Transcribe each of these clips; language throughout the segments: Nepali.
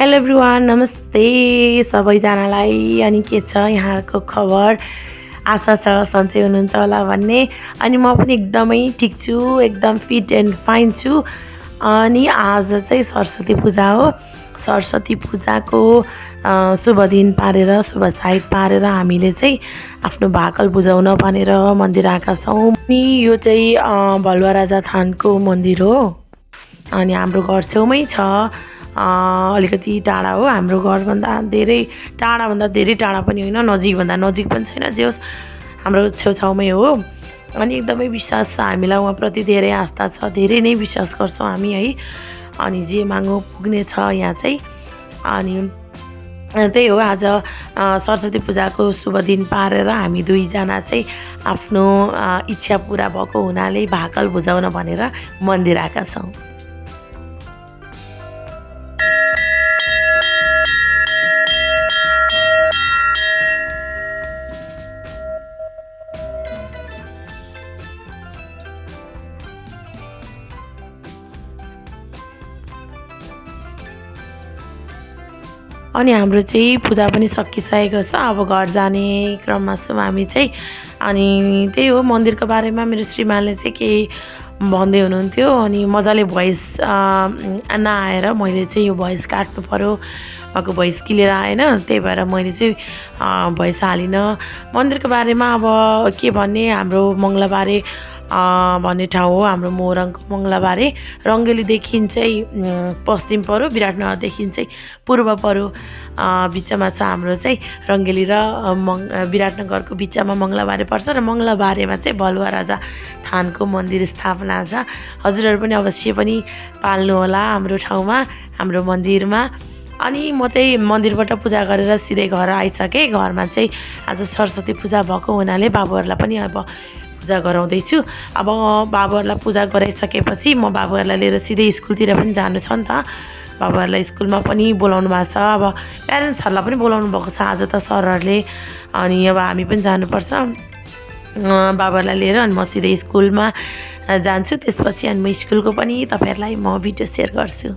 हेलो एभ्रिवान, नमस्ते सबैजनालाई। अनि के छ यहाँको खबर? आशा छ सन्चै हुनुहुन्छ होला भन्ने। अनि म पनि एकदमै ठिक छु, एकदम फिट एन्ड फाइन छु। अनि आज चाहिँ सरस्वती पूजा हो। सरस्वती पूजाको शुभ दिन पारेर, शुभ साइत पारेर हामीले चाहिँ आफ्नो भाकल बुझाउन भनेर मन्दिर आएका छौँ। अनि यो चाहिँ भलुवा राजा थानको मन्दिर हो। अनि हाम्रो घर छेउमै छ। अलिकति टाढा हो। हाम्रो घरभन्दा धेरै टाढा पनि होइन, नजिकभन्दा नजिक पनि छैन, जे होस् हाम्रो छेउछाउमै हो। अनि एकदमै विश्वास छ हामीलाई उहाँप्रति, धेरै आस्था छ, धेरै नै विश्वास गर्छौँ हामी है। अनि जे माग्नु पुग्ने छ यहाँ चाहिँ। अनि त्यही हो, आज सरस्वती पूजाको शुभ दिन पारेर हामी दुईजना चाहिँ आफ्नो इच्छा पुरा भएको हुनाले भाकल बुझाउन भनेर मन्दिर आएका छौँ। अनि हाम्रो चाहिँ पूजा पनि सकिसकेको छ। अब घर जाने क्रममा छौँ हामी चाहिँ। अनि त्यही हो, मन्दिरको बारेमा मेरो श्रीमानले चाहिँ केही भन्दै हुनुहुन्थ्यो। अनि मजाले भोइस नआएर मैले चाहिँ यो भोइस काट्नु पऱ्यो, उहाँको भोइस क्लियर आएन, त्यही भएर मैले चाहिँ भोइस हालिनँ। मन्दिरको बारेमा अब के भन्ने, हाम्रो मङ्गलबारे भन्ने ठाउँ हो हाम्रो मोरङको मङ्गलबारे। रङ्गेलीदेखि चाहिँ पश्चिम पऱ्यो, विराटनगरदेखि चाहिँ पूर्व पऱ्यो। बिचमा छ हाम्रो चाहिँ रङ्गेली र विराटनगरको बिचमा मङ्गलबारे पर्छ। र मङ्गलबारेमा चाहिँ भलुवा राजा थानको मन्दिर स्थापना छ। हजुरहरू पनि अवश्य पनि पाल्नु होला हाम्रो ठाउँमा, हाम्रो मन्दिरमा। अनि म चाहिँ मन्दिरबाट पूजा गरेर सिधै घर आइसकेँ। घरमा चाहिँ आज सरस्वती पूजा भएको हुनाले बाबुहरूलाई पनि अब पूजा गराउँदैछु। अब बाबुहरूलाई पूजा गराइसकेपछि म बाबुहरूलाई लिएर सिधै स्कुलतिर पनि जानु छ नि त। बाबुहरूलाई स्कुलमा पनि बोलाउनु भएको छ। अब प्यारेन्ट्सहरूलाई पनि बोलाउनु भएको छ आज त सरहरूले। अनि अब हामी पनि जानुपर्छ बाबुहरूलाई लिएर। अनि म सिधै स्कुलमा जान्छु। त्यसपछि अनि म स्कुलको पनि तपाईँहरूलाई म भिडियो सेयर गर्छु।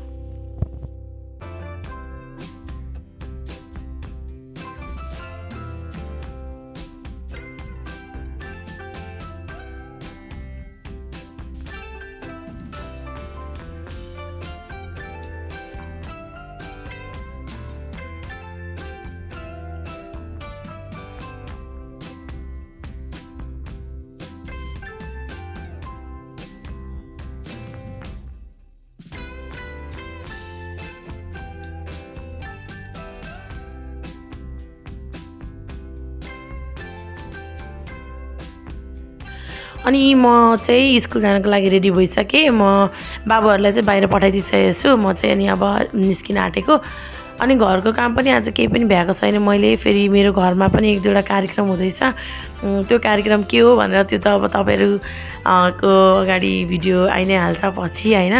अनि म चाहिँ स्कुल जानको लागि रेडी भइसकेँ। म बाबुहरूलाई चाहिँ बाहिर पठाइदिइसकेको छु। म चाहिँ अनि अब निस्किन आँटेको। अनि घरको काम पनि आज केही पनि भएको छैन मैले। फेरि मेरो घरमा पनि एक दुईवटा कार्यक्रम हुँदैछ। त्यो कार्यक्रम के हो भनेर त्यो त अब तपाईँहरूको अगाडि भिडियो आइ नै हाल्छ पछि होइन,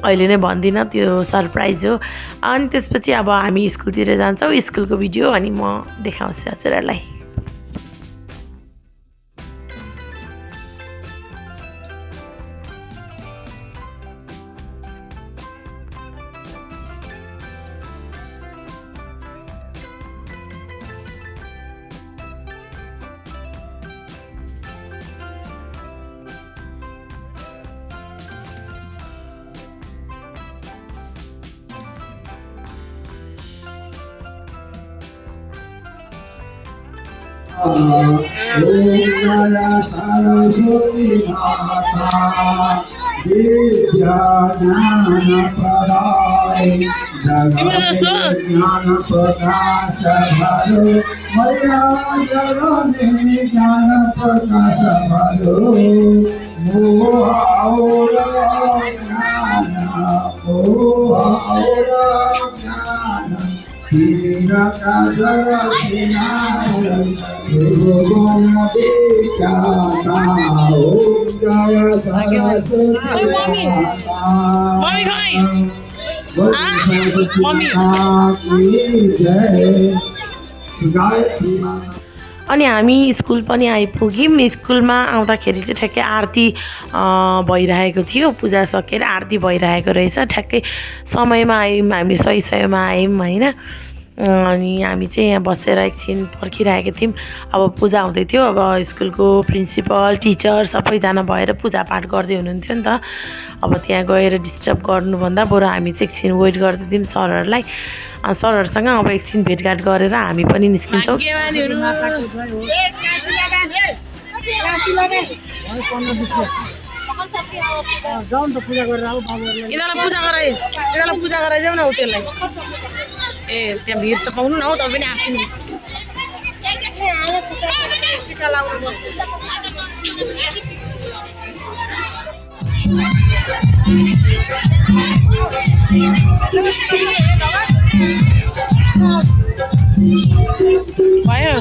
अहिले नै भन्दिनँ, त्यो सरप्राइज हो। अनि त्यसपछि अब हामी स्कुलतिर जान्छौँ, स्कुलको भिडियो अनि म देखाउँछु हजुरहरूलाई। ओम जय सरस्वती माता विद्या ज्ञान प्रदाय जगत ज्ञान प्रकाश भरो मैया जगने ज्ञान प्रकाश भरो मोहाओर ज्ञान मोहाओर ज्ञान तीरा का दर्शनाय भगवान विख्याता ओम जय सरस्वती माता की जय। अनि हामी स्कुल पनि आइपुग्यौँ। स्कुलमा आउँदाखेरि चाहिँ ठ्याक्कै आरती भइरहेको थियो, पूजा सकेर आरती भइरहेको रहेछ। ठ्याक्कै समयमा आयौँ, हामीले सही समयमा आयौँ होइन। अनि हामी चाहिँ यहाँ बसेर एकछिन पर्खिरहेको थियौँ। अब पूजा हुँदै थियो, अब स्कुलको प्रिन्सिपल टिचर सबैजना भएर पूजापाठ गर्दै हुनुहुन्थ्यो नि त। अब त्यहाँ गएर डिस्टर्ब गर्नुभन्दा बरु हामी चाहिँ एकछिन वेट गर्दै थियौँ सरहरूलाई। सरहरूसँग अब एकछिन भेटघाट गरेर हामी पनि निस्किन्छौँ। पूजा गराइजाऊ न त्यसलाई। ए त्यहाँ भिड छ पाउनु न हौ, तपाईँ पनि आफ्नो भयो।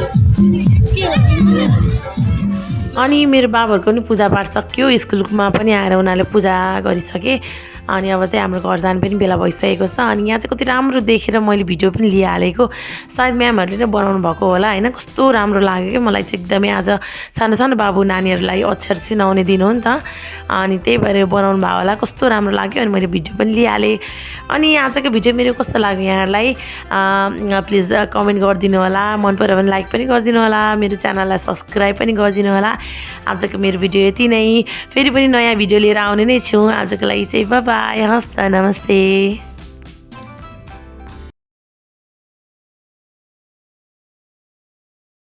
अनि मेरो बाबाहरूको पनि पूजापाठ सक्यो, स्कुलमा पनि आएर उनीहरूले पूजा गरिसके। अनि अब चाहिँ हाम्रो घर जानु पनि बेला भइसकेको छ। अनि यहाँ चाहिँ कति राम्रो देखेर मैले भिडियो पनि लिइहालेको, सायद म्यामहरूले नै बनाउनु भएको होला होइन। कस्तो राम्रो लाग्यो क्या मलाई चाहिँ एकदमै। आज सानो सानो बाबु नानीहरूलाई अक्षर सिकाउने दिन हो नि त, अनि त्यही भएर बनाउनु भएको होला, कस्तो राम्रो लाग्यो। अनि मैले भिडियो पनि लिइहालेँ। अनि आजको भिडियो मेरो कस्तो लाग्यो यहाँहरूलाई प्लिज कमेन्ट गरिदिनु होला, मन पऱ्यो भने लाइक पनि गरिदिनु होला, मेरो च्यानललाई सब्सक्राइब पनि गरिदिनु होला। आजको मेरो भिडियो यति नै, फेरि पनि नयाँ भिडियो लिएर आउने नै छु। आजको लागि चाहिँ बाई बाई, हस् त, नमस्ते।